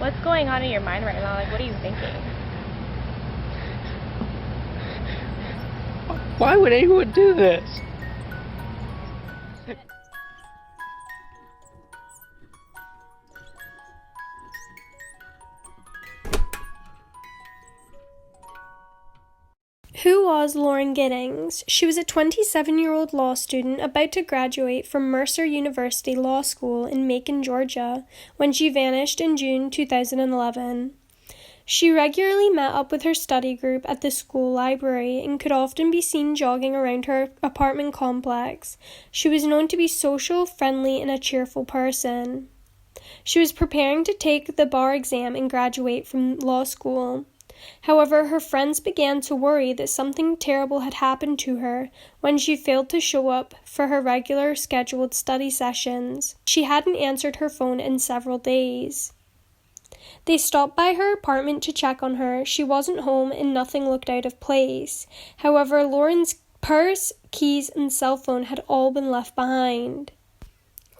What's going on in your mind right now? Like, what are you thinking? Why would anyone do this? Who was Lauren Giddings? She was a 27-year-old law student about to graduate from Mercer University Law School in Macon, Georgia, when she vanished in June 2011. She regularly met up with her study group at the school library and could often be seen jogging around her apartment complex. She was known to be social, friendly, and a cheerful person. She was preparing to take the bar exam and graduate from law school. However, her friends began to worry that something terrible had happened to her when she failed to show up for her regular scheduled study sessions. She hadn't answered her phone in several days. They stopped by her apartment to check on her. She wasn't home and nothing looked out of place. However, Lauren's purse, keys, and cell phone had all been left behind.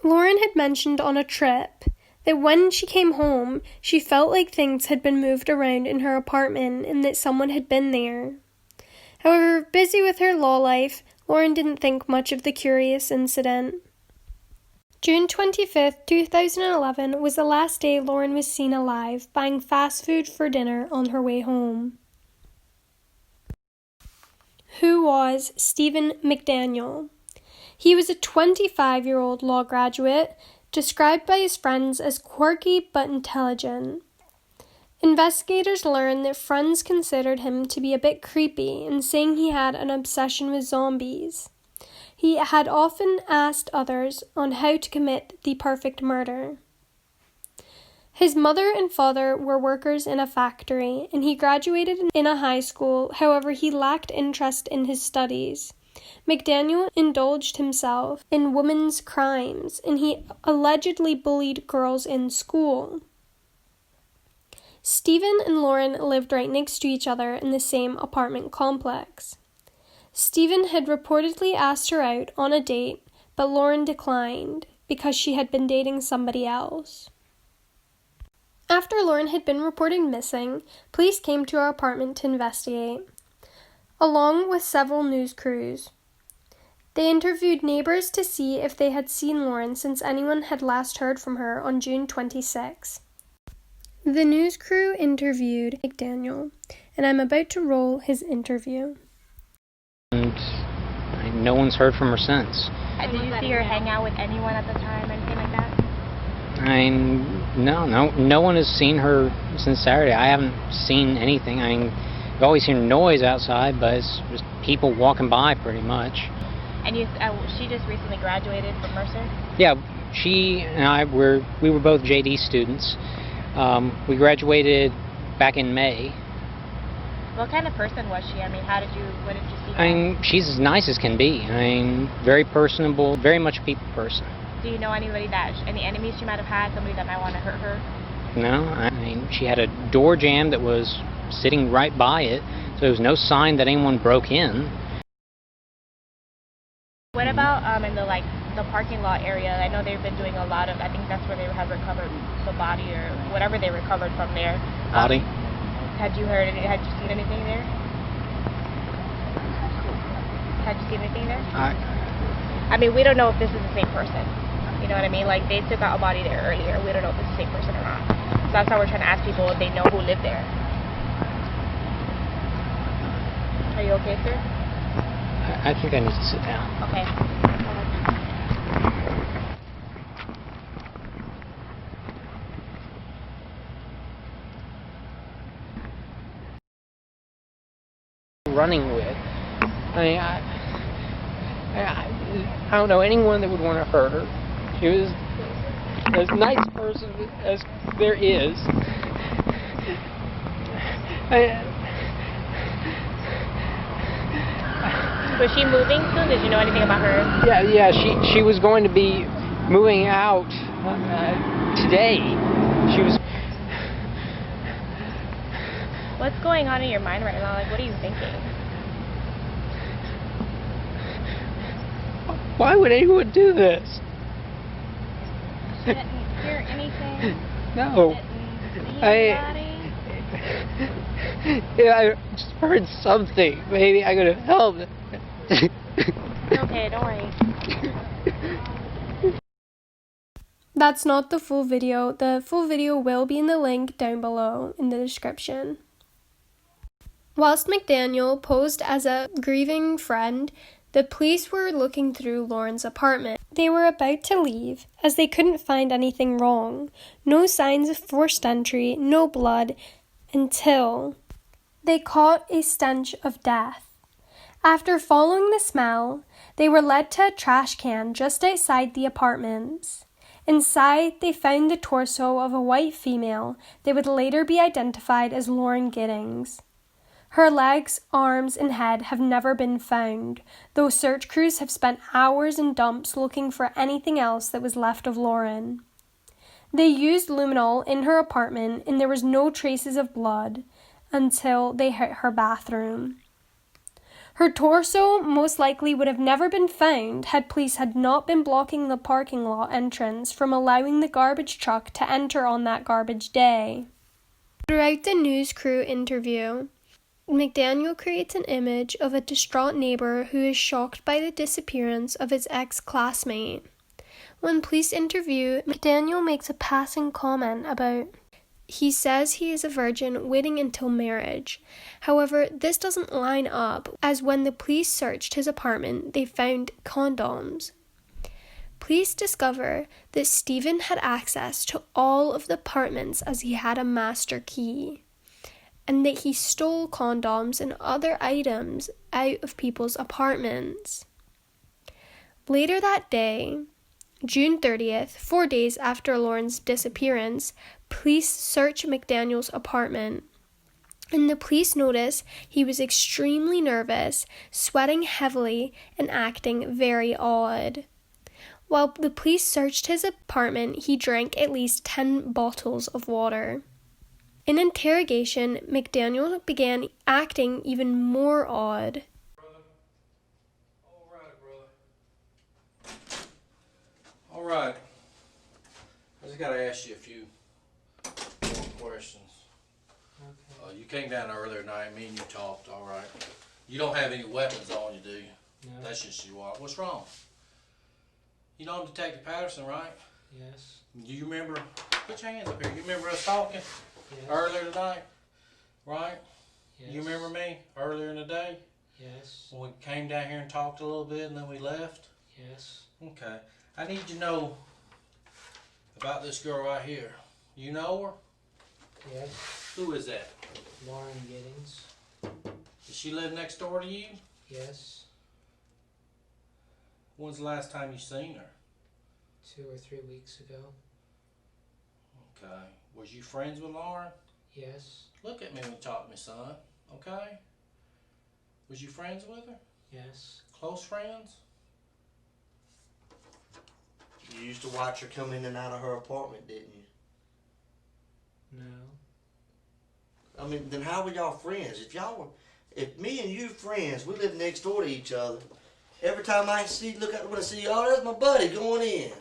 Lauren had mentioned on a trip that when she came home, she felt like things had been moved around in her apartment and that someone had been there. However, busy with her law life, Lauren didn't think much of the curious incident. June 25th, 2011 was the last day Lauren was seen alive, buying fast food for dinner on her way home. Who was Stephen McDaniel? He was a 25-year-old law graduate, described by his friends as quirky but intelligent. Investigators learned that friends considered him to be a bit creepy and saying he had an obsession with zombies. He had often asked others on how to commit the perfect murder. His mother and father were workers in a factory, and he graduated in a high school. However, he lacked interest in his studies. McDaniel indulged himself in women's crimes, and he allegedly bullied girls in school. Stephen and Lauren lived right next to each other in the same apartment complex. Stephen had reportedly asked her out on a date, but Lauren declined because she had been dating somebody else. After Lauren had been reported missing, police came to her apartment to investigate, along with several news crews. They interviewed neighbors to see if they had seen Lauren since anyone had last heard from her on June 26. The news crew interviewed McDaniel, and I'm about to roll his interview. And no one's heard from her since. Did you see her hang out with anyone at the time, anything like that? No one has seen her since Saturday. I haven't seen anything. I've always heard noise outside, but it's just people walking by pretty much. And she just recently graduated from Mercer? Yeah, she and I were both JD students. We graduated back in May. What kind of person was she? I mean, what did you see? She's as nice as can be. Very personable, very much a people person. Do you know any enemies she might have had, somebody that might want to hurt her? No, she had a door jamb that was sitting right by it, so there was no sign that anyone broke in. What about in the parking lot area? I know they've been doing a lot of, I think that's where they have recovered the body or whatever they recovered from there. Body? Had you seen anything there? Had you seen anything there? I mean, we don't know if this is the same person. You know what I mean? Like, they took out a body there earlier. We don't know if it's the same person or not. So that's why we're trying to ask people if they know who lived there. Are you okay, sir? I think I need to sit down. Okay. Running with. I don't know anyone that would want to hurt her. She was as nice a person as there is. Was she moving soon? Did you know anything about her? Yeah. She was going to be moving out today. She was. What's going on in your mind right now? Like, what are you thinking? Why would anyone do this? She didn't hear anything? No. I just heard something. Maybe I could have helped. Okay, don't worry. That's not the full video. The full video will be in the link down below in the description. Whilst McDaniel posed as a grieving friend, the police were looking through Lauren's apartment. They were about to leave, as they couldn't find anything wrong. No signs of forced entry, no blood, until they caught a stench of death. After following the smell, they were led to a trash can just outside the apartments. Inside, they found the torso of a white female that would later be identified as Lauren Giddings. Her legs, arms, and head have never been found, though search crews have spent hours in dumps looking for anything else that was left of Lauren. They used luminol in her apartment, and there was no traces of blood until they hit her bathroom. Her torso most likely would have never been found had police had not been blocking the parking lot entrance from allowing the garbage truck to enter on that garbage day. Throughout the news crew interview, McDaniel creates an image of a distraught neighbor who is shocked by the disappearance of his ex-classmate. When police interview, McDaniel makes a passing comment about he says he is a virgin waiting until marriage. However, this doesn't line up, as when the police searched his apartment, they found condoms. Police discover that Stephen had access to all of the apartments as he had a master key, and that he stole condoms and other items out of people's apartments. Later that day, June 30th, 4 days after Lauren's disappearance, police search McDaniel's apartment. And the police notice he was extremely nervous, sweating heavily, and acting very odd. While the police searched his apartment, he drank at least 10 bottles of water. In interrogation, McDaniel began acting even more odd. All right. I just got to ask you a few more questions. Okay. You came down earlier tonight, me and you talked, all right. You don't have any weapons on you, do you? No. That's just you are. What's wrong? You know I'm Detective Patterson, right? Yes. Do you remember, put your hands up here, you remember us talking earlier tonight, right? Yes. You remember me earlier in the day? Yes. When we came down here and talked a little bit and then we left? Yes. Okay. I need to know about this girl right here. You know her? Yes. Who is that? Lauren Giddings. Does she live next door to you? Yes. When's the last time you seen her? 2 or 3 weeks ago. Okay. Was you friends with Lauren? Yes. Look at me when you talk to me, son. Okay? Was you friends with her? Yes. Close friends? You used to watch her come in and out of her apartment, didn't you? No. I mean, then how were y'all friends? If me and you friends, we live next door to each other. Every time I look out the window and see, oh, there's my buddy going in.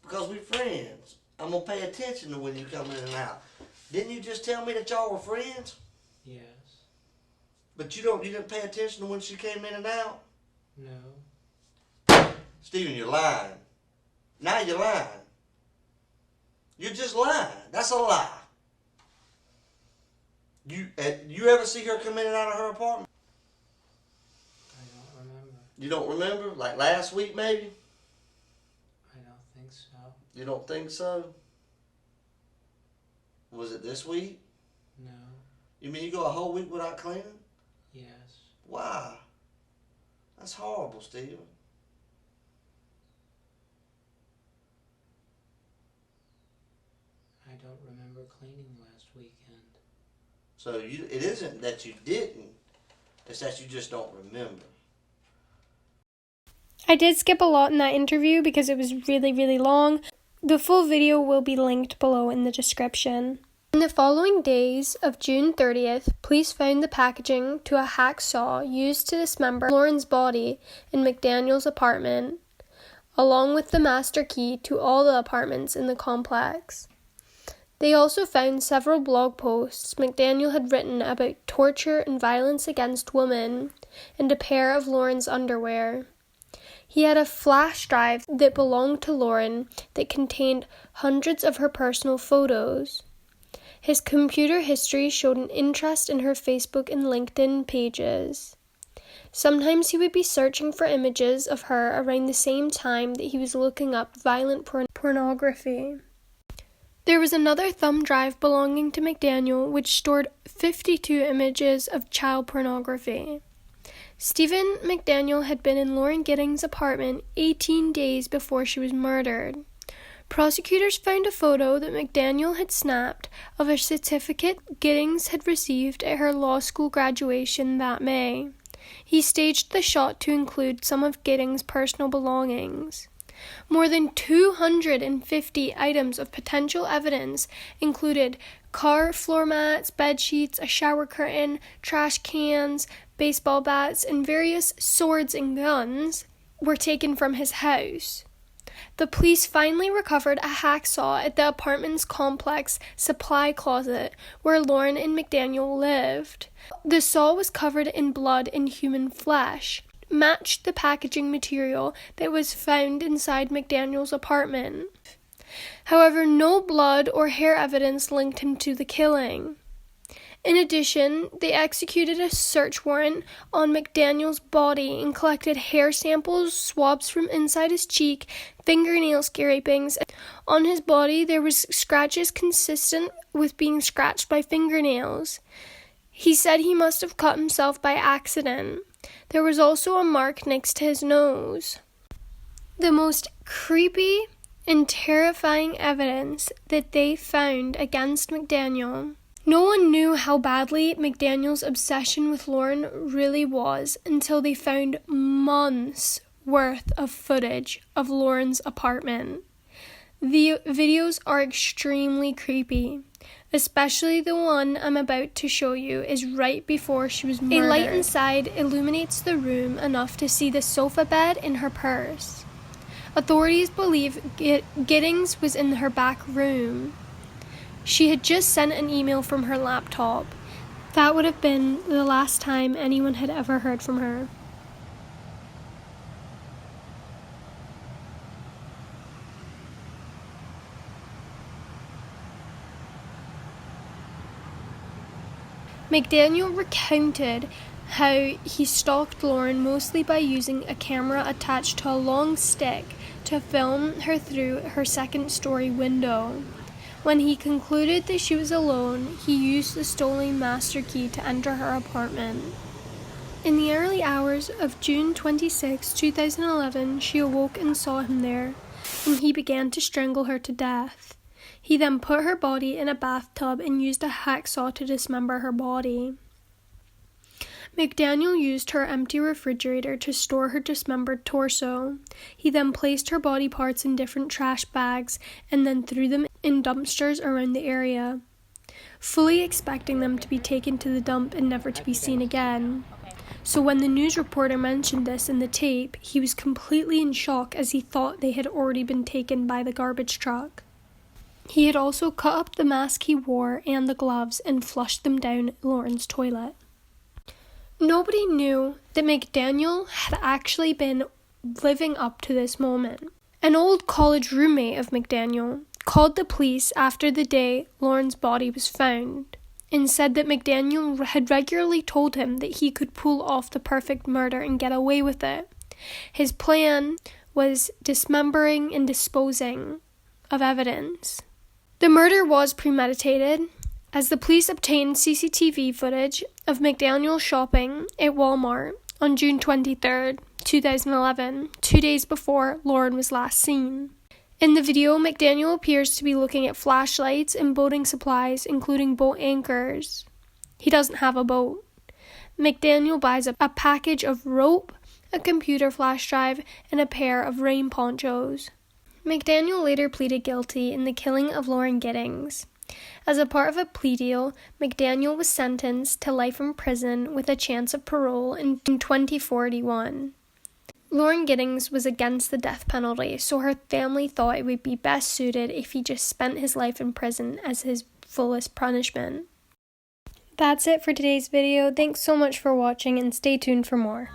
Because we're friends. I'm gonna pay attention to when you come in and out. Didn't you just tell me that y'all were friends? Yes. But you didn't pay attention to when she came in and out? No. Stephen, you're lying. Now you're lying. You're just lying. That's a lie. You ever see her come in and out of her apartment? I don't remember. You don't remember? Like last week maybe? I don't think so. You don't think so? Was it this week? No. You mean you go a whole week without cleaning? Yes. Why? That's horrible, Stephen. I don't remember cleaning last weekend. So it isn't that you didn't, it's that you just don't remember. I did skip a lot in that interview because it was really, really long. The full video will be linked below in the description. In the following days of June 30th, police found the packaging to a hacksaw used to dismember Lauren's body in McDaniel's apartment, along with the master key to all the apartments in the complex. They also found several blog posts McDaniel had written about torture and violence against women, and a pair of Lauren's underwear. He had a flash drive that belonged to Lauren that contained hundreds of her personal photos. His computer history showed an interest in her Facebook and LinkedIn pages. Sometimes he would be searching for images of her around the same time that he was looking up violent pornography. There was another thumb drive belonging to McDaniel which stored 52 images of child pornography. Stephen McDaniel had been in Lauren Giddings' apartment 18 days before she was murdered. Prosecutors found a photo that McDaniel had snapped of a certificate Giddings had received at her law school graduation that May. He staged the shot to include some of Giddings' personal belongings. More than 250 items of potential evidence included car floor mats, bed sheets, a shower curtain, trash cans, baseball bats, and various swords and guns were taken from his house. The police finally recovered a hacksaw at the apartment's complex supply closet where Lauren and McDaniel lived. The saw was covered in blood and human flesh, matched the packaging material that was found inside McDaniel's apartment. However, no blood or hair evidence linked him to the killing. In addition, they executed a search warrant on McDaniel's body and collected hair samples, swabs from inside his cheek, fingernail scrapings. On his body, there was scratches consistent with being scratched by fingernails. He said he must have cut himself by accident. There was also a mark next to his nose. The most creepy and terrifying evidence that they found against McDaniel. No one knew how badly McDaniel's obsession with Lauren really was until they found months worth of footage of Lauren's apartment. The videos are extremely creepy. Especially the one I'm about to show you is right before she was murdered. A light inside illuminates the room enough to see the sofa bed and her purse. Authorities believe Giddings was in her back room. She had just sent an email from her laptop. That would have been the last time anyone had ever heard from her. McDaniel recounted how he stalked Lauren mostly by using a camera attached to a long stick to film her through her second-story window. When he concluded that she was alone, he used the stolen master key to enter her apartment. In the early hours of June 26, 2011, she awoke and saw him there, and he began to strangle her to death. He then put her body in a bathtub and used a hacksaw to dismember her body. McDaniel used her empty refrigerator to store her dismembered torso. He then placed her body parts in different trash bags and then threw them in dumpsters around the area, fully expecting them to be taken to the dump and never to be seen again. So when the news reporter mentioned this in the tape, he was completely in shock as he thought they had already been taken by the garbage truck. He had also cut up the mask he wore and the gloves and flushed them down Lauren's toilet. Nobody knew that McDaniel had actually been living up to this moment. An old college roommate of McDaniel called the police after the day Lauren's body was found and said that McDaniel had regularly told him that he could pull off the perfect murder and get away with it. His plan was dismembering and disposing of evidence. The murder was premeditated, as the police obtained CCTV footage of McDaniel shopping at Walmart on June 23, 2011, 2 days before Lauren was last seen. In the video, McDaniel appears to be looking at flashlights and boating supplies, including boat anchors. He doesn't have a boat. McDaniel buys a package of rope, a computer flash drive, and a pair of rain ponchos. McDaniel later pleaded guilty in the killing of Lauren Giddings. As a part of a plea deal, McDaniel was sentenced to life in prison with a chance of parole in 2041. Lauren Giddings was against the death penalty, so her family thought it would be best suited if he just spent his life in prison as his fullest punishment. That's it for today's video. Thanks so much for watching and stay tuned for more.